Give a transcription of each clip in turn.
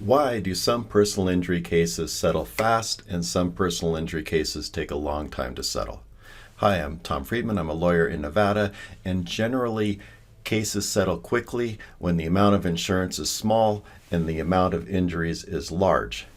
Why do some personal injury cases settle fast and some personal injury cases take a long time to settle? Hi, I'm Tom Friedman. I'm a lawyer in Nevada, and generally cases settle quickly when the amount of insurance is small and the amount of injuries is large.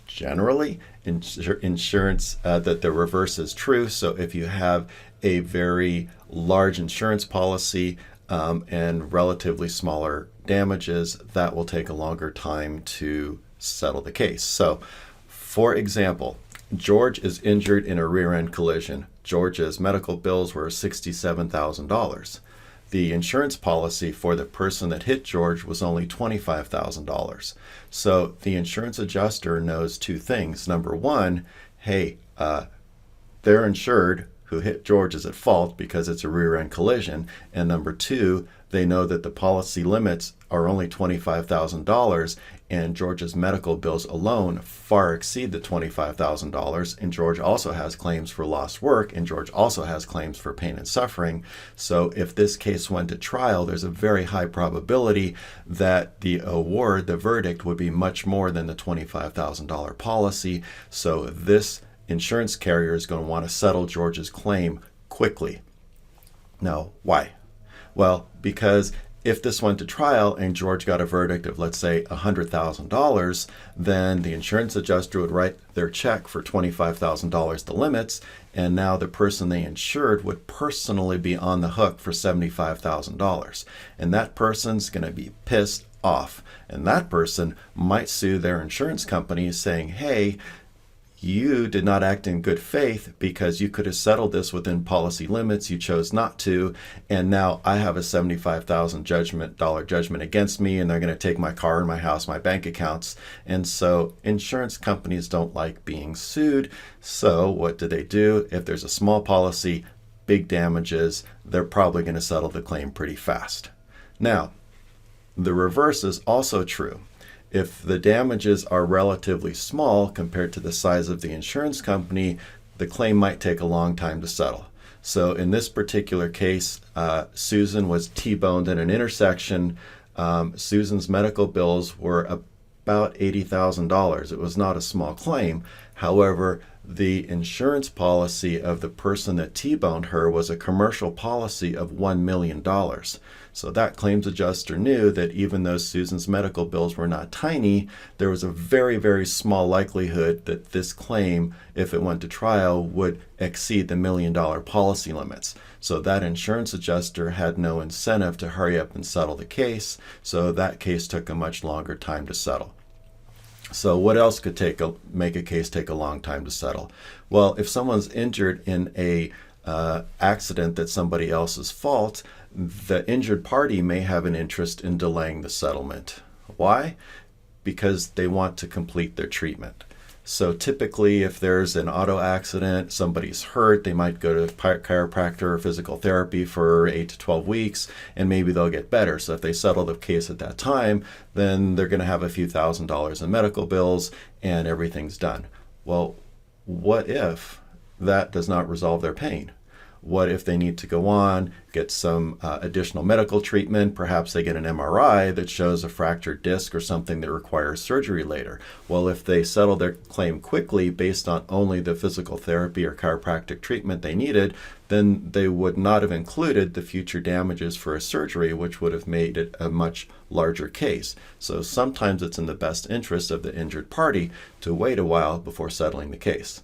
Generally, insurance, that the reverse is true. So if you have a very large insurance policy and relatively smaller damages, that will take a longer time to settle the case. So, for example, George is injured in a rear-end collision. George's medical bills were $67,000. The insurance policy for the person that hit George was only $25,000. So the insurance adjuster knows two things. Number one, hey, they're insured who hit George is at fault because it's a rear-end collision. And number two, they know that the policy limits are only $25,000 and George's medical bills alone far exceed the $25,000. And George also has claims for lost work, and George also has claims for pain and suffering. So if this case went to trial, there's a very high probability that the award, the verdict, would be much more than the $25,000 policy. So this insurance carrier is going to want to settle George's claim quickly. Now, why? Well, because if this went to trial and George got a verdict of, let's say, $100,000, then the insurance adjuster would write their check for $25,000, the limits, and now the person they insured would personally be on the hook for $75,000. And that person's going to be pissed off. And that person might sue their insurance company saying, hey, you did not act in good faith because you could have settled this within policy limits. You chose not to. And now I have a $75,000 judgment against me, and they're going to take my car and my house, my bank accounts. And so insurance companies don't like being sued. So what do? If there's a small policy, big damages, they're probably going to settle the claim pretty fast. Now, the reverse is also true. If the damages are relatively small compared to the size of the insurance company, the claim might take a long time to settle. So in this particular case, Susan was T-boned in an intersection. Susan's medical bills were about $80,000. It was not a small claim. However, the insurance policy of the person that T-boned her was a commercial policy of $1 million. So that claims adjuster knew that even though Susan's medical bills were not tiny, there was a very, very small likelihood that this claim, if it went to trial, would exceed the $1 million policy limits. So that insurance adjuster had no incentive to hurry up and settle the case. So that case took a much longer time to settle. So what else could make a case take a long time to settle? Well, if someone's injured in a accident that's somebody else's fault, the injured party may have an interest in delaying the settlement. Why? Because they want to complete their treatment. So typically, if there's an auto accident, somebody's hurt, they might go to chiropractor or physical therapy for 8 to 12 weeks, and maybe they'll get better. So if they settle the case at that time, then they're going to have a few $1,000s in medical bills, and everything's done. Well, what if that does not resolve their pain? What if they need to go on, get some additional medical treatment? Perhaps they get an MRI that shows a fractured disc or something that requires surgery later. Well, if they settle their claim quickly based on only the physical therapy or chiropractic treatment they needed, then they would not have included the future damages for a surgery, which would have made it a much larger case. So sometimes it's in the best interest of the injured party to wait a while before settling the case.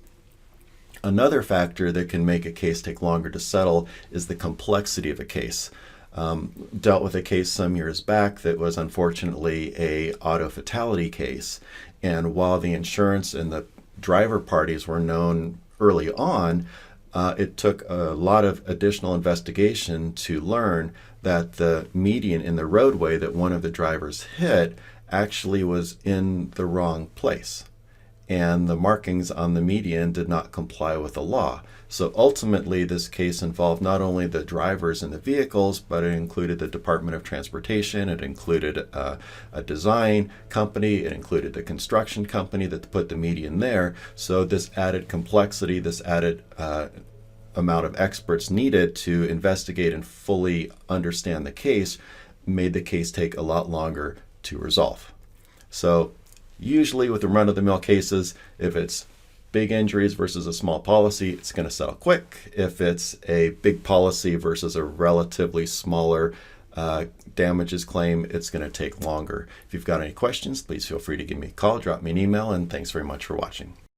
Another factor that can make a case take longer to settle is the complexity of a case. Dealt with a case some years back that was unfortunately a auto fatality case. And while the insurance and the driver parties were known early on, it took a lot of additional investigation to learn that the median in the roadway that one of the drivers hit actually was in the wrong place. And the markings on the median did not comply with the law. So ultimately, this case involved not only the drivers and the vehicles, but it included the Department of Transportation, it included a design company, it included the construction company that put the median there. So this added complexity, this added amount of experts needed to investigate and fully understand the case made the case take a lot longer to resolve. So Usually with the run-of-the-mill cases, if it's big injuries versus a small policy, it's going to settle quick. If it's a big policy versus a relatively smaller damages claim, it's going to take longer. If you've got any questions, please feel free to give me a call, drop me an email, and thanks very much for watching.